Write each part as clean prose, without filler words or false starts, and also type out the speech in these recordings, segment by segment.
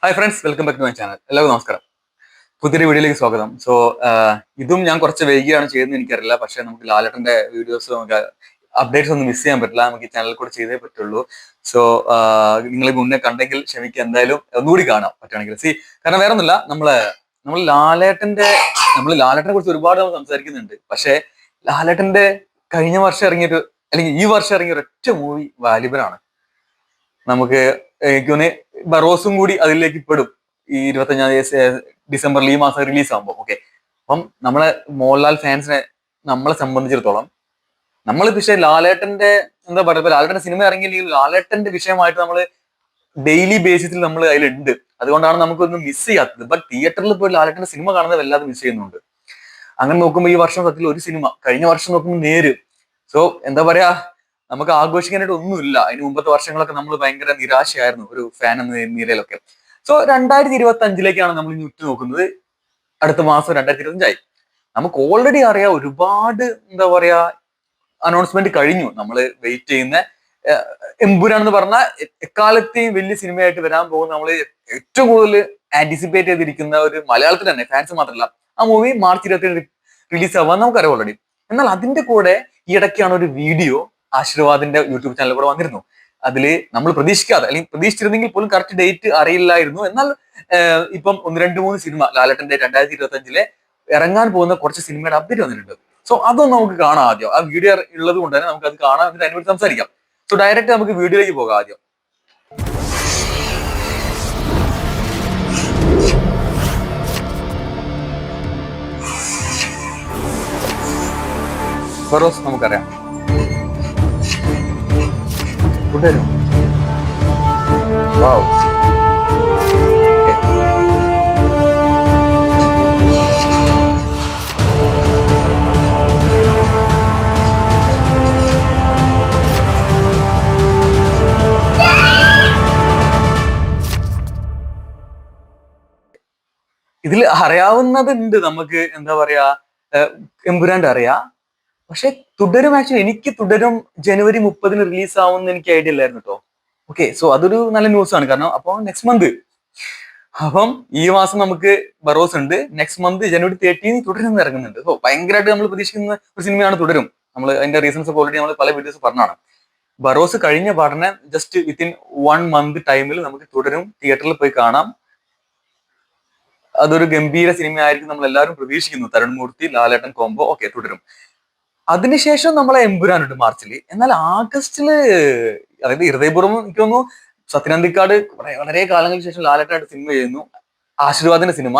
Hi friends, welcome back to my channel. എല്ലാവർക്കും നമസ്കാരം. പുതിയൊരു വീഡിയോയിലേക്ക് സ്വാഗതം. സോ ഇതും ഞാൻ കുറച്ച് വൈകിയാണ് ചെയ്യുന്നത്, എനിക്കറിയില്ല. പക്ഷെ നമുക്ക് ലാലേട്ടന്റെ വീഡിയോസ് നമുക്ക് അപ്ഡേറ്റ്സ് ഒന്നും മിസ് ചെയ്യാൻ പറ്റില്ല. നമുക്ക് ഈ ചാനലിൽ കൂടെ ചെയ്തേ പറ്റുള്ളൂ. സോ നിങ്ങൾ മുന്നേ കണ്ടെങ്കിൽ ക്ഷമിക്കുക, എന്തായാലും ഒന്നുകൂടി കാണാം പറ്റുകയാണെങ്കിൽ. കാരണം വേറെ ഒന്നുമില്ല, നമ്മൾ ലാലേട്ടനെ കുറിച്ച് ഒരുപാട് നമ്മൾ സംസാരിക്കുന്നുണ്ട്. പക്ഷെ ലാലേട്ടന്റെ കഴിഞ്ഞ വർഷം ഇറങ്ങിയൊരു, അല്ലെങ്കിൽ ഈ വർഷം ഇറങ്ങിയ ഒരൊറ്റ മൂവി വാലിബനാണ്. നമുക്ക് എനിക്ക് തോന്നുന്നു ബറോസും കൂടി അതിലേക്ക് പെടും. ഈ 25 ഡിസംബറിൽ, ഈ മാസം റിലീസ് ആകുമ്പോൾ. ഓക്കെ, അപ്പം നമ്മളെ മോഹൻലാൽ ഫാൻസിനെ, നമ്മളെ സംബന്ധിച്ചിടത്തോളം, നമ്മൾ പക്ഷേ ലാലേട്ടന്റെ എന്താ പറയുക, ലാലേട്ടന്റെ സിനിമ ഇറങ്ങിയില്ലെങ്കിൽ ലാലേട്ടന്റെ വിഷയമായിട്ട് നമ്മൾ ഡെയിലി ബേസിസിൽ നമ്മൾ അതിലുണ്ട്. അതുകൊണ്ടാണ് നമുക്കൊന്നും മിസ് ചെയ്യാത്തത്. ബട്ട് തിയേറ്ററിൽ പോയി ലാലേട്ടന്റെ സിനിമ കാണുന്നത് വല്ലാതെ മിസ് ചെയ്യുന്നുണ്ട്. അങ്ങനെ നോക്കുമ്പോൾ ഈ വർഷം സത്യത്തിൽ ഒരു സിനിമ, കഴിഞ്ഞ വർഷം നോക്കുമ്പോൾ നേര്. സോ എന്താ പറയാ, നമുക്ക് ആഘോഷിക്കാനായിട്ട് ഒന്നുമില്ല. അതിന് മുമ്പത്തെ വർഷങ്ങളൊക്കെ നമ്മൾ ഭയങ്കര നിരാശയായിരുന്നു ഒരു ഫാൻ എന്ന നിലയിലൊക്കെ. സോ 2025 നമ്മൾ ഇനി ഉറ്റുനോക്കുന്നത്. അടുത്ത മാസം 2025 നമുക്ക് ഓൾറെഡി അറിയാം, ഒരുപാട് എന്താ പറയാ അനൗൺസ്മെന്റ് കഴിഞ്ഞു. നമ്മൾ വെയിറ്റ് ചെയ്യുന്ന എമ്പുരാൻ എന്ന് പറഞ്ഞാൽ എക്കാലത്തെയും വലിയ സിനിമയായിട്ട് വരാൻ പോകുന്ന, നമ്മൾ ഏറ്റവും കൂടുതൽ ആന്റിസിപ്പേറ്റ് ചെയ്തിരിക്കുന്ന ഒരു മലയാളത്തിൽ തന്നെ, ഫാൻസ് മാത്രമല്ല, ആ മൂവി മാർച്ച് 27 റിലീസ് ആവാൻ നമുക്കറിയാം ഓൾറെഡി. എന്നാൽ അതിന്റെ കൂടെ ഈ ഇടയ്ക്കാണ് ഒരു വീഡിയോ ആശീർവാദിന്റെ യൂട്യൂബ് ചാനലിൽ കൂടെ വന്നിരുന്നു. അതില് നമ്മൾ പ്രതീക്ഷിക്കാതെ, അല്ലെങ്കിൽ പ്രതീക്ഷിച്ചിരുന്നെങ്കിൽ പോലും കറക്റ്റ് ഡേറ്റ് അറിയില്ലായിരുന്നു. എന്നാൽ ഇപ്പം 1-2-3 സിനിമ ലാലേട്ടന്റെ 2025 ഇറങ്ങാൻ പോകുന്ന കുറച്ച് സിനിമയുടെ അപ്ഡേറ്റ് വന്നിട്ടുണ്ട്. സോ അതൊന്നും നമുക്ക് കാണാം ആദ്യം. ആ വീഡിയോ ഉള്ളത് കൊണ്ട് തന്നെ നമുക്ക് അത് കാണാം, എന്നിട്ട് അതിനെപ്പറ്റി സംസാരിക്കാം. സോ ഡയറക്റ്റ് നമുക്ക് വീഡിയോയിലേക്ക് പോകാം ആദ്യം. ഫറോസ് നമുക്കറിയാം, തുടരും. വാവ്. ഇതിൽ അറിയാവുന്നതുണ്ട് നമുക്ക്, എന്താ പറയാ, എമ്പുരാന്റെ അറിയാം. പക്ഷെ തുടരും, ആക്ച്വലി എനിക്ക് തുടരും ജനുവരി 30 റിലീസ് ആവുമെന്ന് എനിക്ക് ഐഡിയ ഇല്ലായിരുന്നു കേട്ടോ. ഓക്കെ, സോ അതൊരു നല്ല ന്യൂസ് ആണ്. കാരണം അപ്പോൾ നെക്സ്റ്റ് മന്ത്, അപ്പം ഈ മാസം നമുക്ക് ബറോസ് ഉണ്ട്, നെക്സ്റ്റ് മന്ത് ജനുവരി 30 തുടരും ഇറങ്ങുന്നുണ്ട്. സോ ഭയങ്കരമായിട്ട് നമ്മൾ പ്രതീക്ഷിക്കുന്ന ഒരു സിനിമയാണ് തുടരും. നമ്മൾ അതിന്റെ റീസൺസ് ഒക്കെ ഓൾറെഡി നമ്മൾ പല വീഡിയോസ് പറഞ്ഞാണ്. ബറോസ് കഴിഞ്ഞ പാടനെ ജസ്റ്റ് വിത്തിൻ 1 മന്ത് ടൈമിൽ നമുക്ക് തുടരും തിയേറ്ററിൽ പോയി കാണാം. അതൊരു ഗംഭീര സിനിമയായിരിക്കും നമ്മൾ എല്ലാവരും പ്രതീക്ഷിക്കുന്നു. തരുൺമൂർത്തി ലാലേട്ടൻ കോംബോ. ഓക്കെ, തുടരും. അതിനുശേഷം നമ്മളെ എമ്പുരാനുണ്ട് മാർച്ചില്. എന്നാൽ ആഗസ്റ്റില്, അതായത് ഹൃദയപൂർവ്വം എനിക്ക് തോന്നുന്നു സത്യനന്ദിക്കാട് വളരെ കാലങ്ങൾക്ക് ശേഷം ലാലേട്ടനായിട്ട് സിനിമ ചെയ്യുന്നു. ആശീർവാദിന്റെ സിനിമ,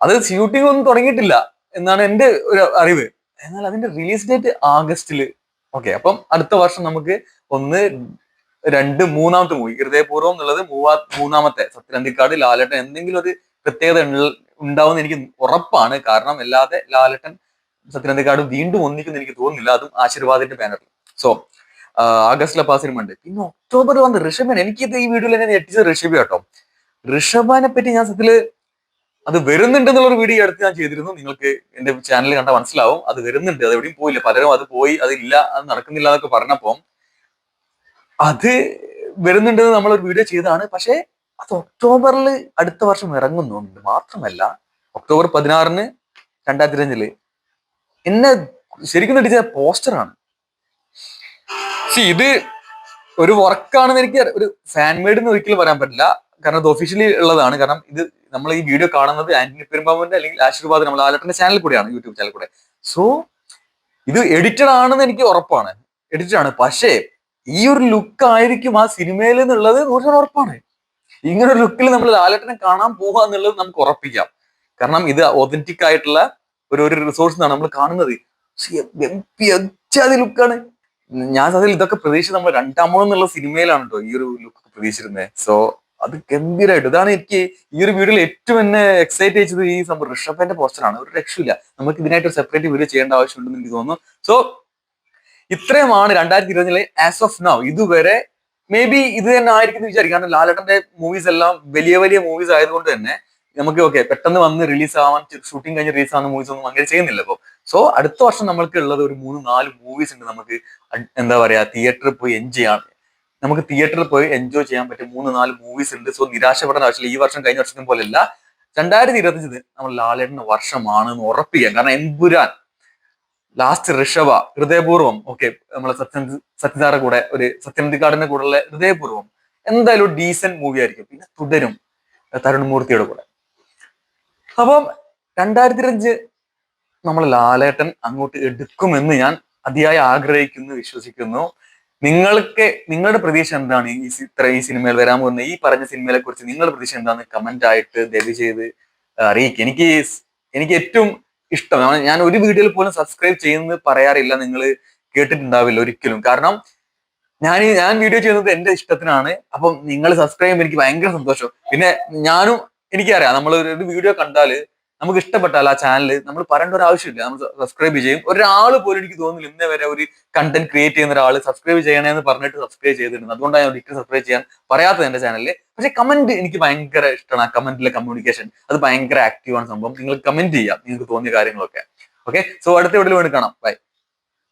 അത് ഷൂട്ടിംഗ് ഒന്നും തുടങ്ങിയിട്ടില്ല എന്നാണ് എന്റെ ഒരു അറിവ്. എന്നാൽ അതിന്റെ റിലീസ് ഡേറ്റ് ആഗസ്റ്റില്. ഓക്കെ, അപ്പം അടുത്ത വർഷം നമുക്ക് 1, 2, 3-ാമത്തെ മൂവി ഹൃദയപൂർവ്വം എന്നുള്ളത്, മൂന്നാമത്തെ സത്യനന്ദിക്കാട് ലാലേട്ടൻ എന്തെങ്കിലും ഒരു പ്രത്യേകത ഉണ്ടാവുമെന്ന് എനിക്ക് ഉറപ്പാണ്. കാരണം അല്ലാതെ ലാലേട്ടൻ സത്യനന്ദിക്കാട് വീണ്ടും ഒന്നിക്കുന്ന എനിക്ക് തോന്നുന്നില്ല, അതും ആശീർവാദിന്റെ ബാനറിൽ. സോ ആഗസ്റ്റിലെ ആ സിനിമ ഉണ്ട്. പിന്നെ ഒക്ടോബർ വന്ന് ഋഷഭൻ. എനിക്കിത് ഈ വീഡിയോയിൽ എന്നെ ഞെട്ടിച്ചത് ഋഷഭ കേട്ടോ. ഋഷഭനെ പറ്റി ഞാൻ സത്യത്തില്, അത് വരുന്നുണ്ടെന്നുള്ളൊരു വീഡിയോ അടുത്ത് ഞാൻ ചെയ്തിരുന്നു. നിങ്ങൾക്ക് എന്റെ ചാനൽ കണ്ടാൽ മനസ്സിലാവും അത് വരുന്നുണ്ട്. അത് എവിടെയും പോയില്ല. പലരും അത് പോയി, അതില്ല, അത് നടക്കുന്നില്ല എന്നൊക്കെ പറഞ്ഞപ്പോ അത് വരുന്നുണ്ടെന്ന് നമ്മളൊരു വീഡിയോ ചെയ്തതാണ്. പക്ഷെ അത് ഒക്ടോബറിൽ അടുത്ത വർഷം ഇറങ്ങുന്നുണ്ട്. മാത്രമല്ല ഒക്ടോബർ 16 2025 എന്നെ ശരിക്കും നടിച്ച പോസ്റ്ററാണ്. ഇത് ഒരു വർക്കാണെന്ന് എനിക്ക് ഒരു ഫാൻ മെയ്ഡ് എന്ന് ഒരിക്കലും പറയാൻ പറ്റില്ല. കാരണം ഇത് ഒഫീഷ്യലി ഉള്ളതാണ്. കാരണം ഇത് നമ്മൾ ഈ വീഡിയോ കാണുന്നത് ആന്റണി പെരുമ്പാവൂരിന്റെ അല്ലെങ്കിൽ ആശീർവാദ് നമ്മൾ ലാലേട്ടന്റെ ചാനൽ കൂടെയാണ്, യൂട്യൂബ് ചാനൽ കൂടെ. സോ ഇത് എഡിറ്റഡ് ആണെന്ന് എനിക്ക് ഉറപ്പാണ്. എഡിറ്റഡ് ആണ്. പക്ഷേ ഈ ഒരു ലുക്ക് ആയിരിക്കും ആ സിനിമയിൽ എന്നുള്ളത് 100% ഉറപ്പാണ്. ഇങ്ങനെ ഒരു ലുക്കിൽ നമ്മൾ ലാലേട്ടനെ കാണാൻ പോവുക എന്നുള്ളത് നമുക്ക് ഉറപ്പിക്കാം. കാരണം ഇത് ഒതന്റിക് ആയിട്ടുള്ള ഒരു റിസോഴ്സ് ആണ് നമ്മൾ കാണുന്നത്. ലുക്കാണ്. ഞാൻ അതിൽ ഇതൊക്കെ പ്രതീക്ഷിച്ച് നമ്മൾ 2-ാമത് എന്നുള്ള സിനിമയിലാണ് കേട്ടോ ഈ ഒരു ലുക്ക് പ്രതീക്ഷിച്ചിരുന്നത്. സോ അത് ഗംഭീരമായിട്ട്, ഇതാണ് എനിക്ക് ഈ ഒരു വീഡിയോയിൽ ഏറ്റവും എന്നെ എക്സൈറ്റ് ചെയ്തത്. ഈ സംഭവം ഋഷഭന്റെ പോസ്റ്ററാണ്. ഒരു രക്ഷയില്ല. നമുക്ക് ഇതിനായിട്ട് ഒരു സെപ്പറേറ്റ് വീഡിയോ ചെയ്യേണ്ട ആവശ്യമുണ്ടെന്ന് എനിക്ക് തോന്നുന്നു. സോ ഇത്രയുമാണ് 2025 ആസ് ഓഫ് നൗ. ഇതുവരെ മേ ബി ഇത് തന്നെ ആയിരിക്കും എന്ന് വിചാരിക്കും. കാരണം ലാലേട്ടന്റെ മൂവീസ് എല്ലാം വലിയ വലിയ മൂവീസ് ആയതുകൊണ്ട് തന്നെ നമുക്ക് ഓക്കെ പെട്ടെന്ന് വന്ന് റിലീസ് ആവാൻ, ഷൂട്ടിംഗ് കഴിഞ്ഞ് റിലീസ് ആവുന്ന മൂവീസ് ഒന്നും അങ്ങനെ ചെയ്യുന്നില്ല ഇപ്പൊ. സോ അടുത്ത വർഷം നമ്മൾക്ക് ഉള്ളത് ഒരു 3-4 മൂവീസ് ഉണ്ട് നമുക്ക് എന്താ പറയാ തിയേറ്ററിൽ പോയി എൻജോയ് ചെയ്യാൻ. നമുക്ക് തിയേറ്ററിൽ പോയി എൻജോയ് ചെയ്യാൻ പറ്റിയ 3-4 മൂവീസ് ഉണ്ട്. സോ നിരാശപ്പെടേണ്ട ആവശ്യമില്ല. ഈ വർഷം കഴിഞ്ഞ വർഷത്തെ പോലെയല്ല, 2025 നമ്മൾ ലാലേട്ടന്റെ വർഷമാണെന്ന് ഉറപ്പിക്കാം. കാരണം എമ്പുരാൻ, ലാസ്റ്റ് ഋഷഭ, ഹൃദയപൂർവ്വം, ഓക്കെ, നമ്മളെ സത്യനാരുടെ കൂടെ ഒരു സത്യനന്ദിക്കാടിന്റെ കൂടെ ഹൃദയപൂർവ്വം എന്തായാലും ഒരു ഡീസന്റ് മൂവി ആയിരിക്കും. പിന്നെ തുടരും തരുൺമൂർത്തിയുടെ കൂടെ. അപ്പം 2025 നമ്മൾ ലാലേട്ടൻ അങ്ങോട്ട് എടുക്കുമെന്ന് ഞാൻ അതിയായി ആഗ്രഹിക്കുന്നു, വിശ്വസിക്കുന്നു. നിങ്ങളുടെ പ്രതീക്ഷ എന്താണ് ഈ സിനിമയിൽ വരാൻ പോകുന്ന ഈ പറഞ്ഞ സിനിമയെ കുറിച്ച് നിങ്ങളുടെ പ്രതീക്ഷ എന്താണ്? കമന്റ് ആയിട്ട് ദയവ് ചെയ്ത് അറിയിക്കുക. എനിക്ക് ഏറ്റവും ഇഷ്ടം, ഞാൻ ഒരു വീഡിയോയിൽ പോലും സബ്സ്ക്രൈബ് ചെയ്യുന്നത് പറയാറില്ല, നിങ്ങൾ കേട്ടിട്ടുണ്ടാവില്ല ഒരിക്കലും. കാരണം ഞാൻ വീഡിയോ ചെയ്യുന്നത് എന്റെ ഇഷ്ടത്തിനാണ്. അപ്പം നിങ്ങൾ സബ്സ്ക്രൈബ് ചെയ്യുമ്പോൾ എനിക്ക് ഭയങ്കര സന്തോഷം. പിന്നെ എനിക്കറിയാം, നമ്മൾ ഒരു വീഡിയോ കണ്ടാല് നമുക്ക് ഇഷ്ടപ്പെട്ടാൽ ആ ചാനൽ നമ്മൾ പറയേണ്ട ഒരു ആവശ്യമില്ല, നമ്മൾ സബ്സ്ക്രൈബ് ചെയ്യും. ഒരാൾ പോലും എനിക്ക് തോന്നുന്നില്ല ഇന്നേ വരെ ഒരു കണ്ടന്റ് ക്രിയേറ്റ് ചെയ്യുന്ന ഒരാൾ സബ്സ്ക്രൈബ് ചെയ്യണമെന്ന് പറഞ്ഞിട്ട് സബ്സ്ക്രൈബ് ചെയ്തിട്ടുണ്ട്. അതുകൊണ്ടാണ് ഞാൻ ഒരിക്കലും സബ്സ്ക്രൈബ് ചെയ്യാൻ പറയാത്തത് എന്റെ ചാനലിൽ. പക്ഷെ കമന്റ് എനിക്ക് ഭയങ്കര ഇഷ്ടമാണ്. ആ കമന്റിലെ കമ്മ്യൂണിക്കേഷൻ അത് ഭയങ്കര ആക്റ്റീവാണ് സംഭവം. നിങ്ങൾ കമന്റ് ചെയ്യാം നിങ്ങൾക്ക് തോന്നിയ കാര്യങ്ങളൊക്കെ. ഓക്കെ, സോ അടുത്ത വീഡിയോയിൽ വീണ്ടും കാണാം. ബൈ.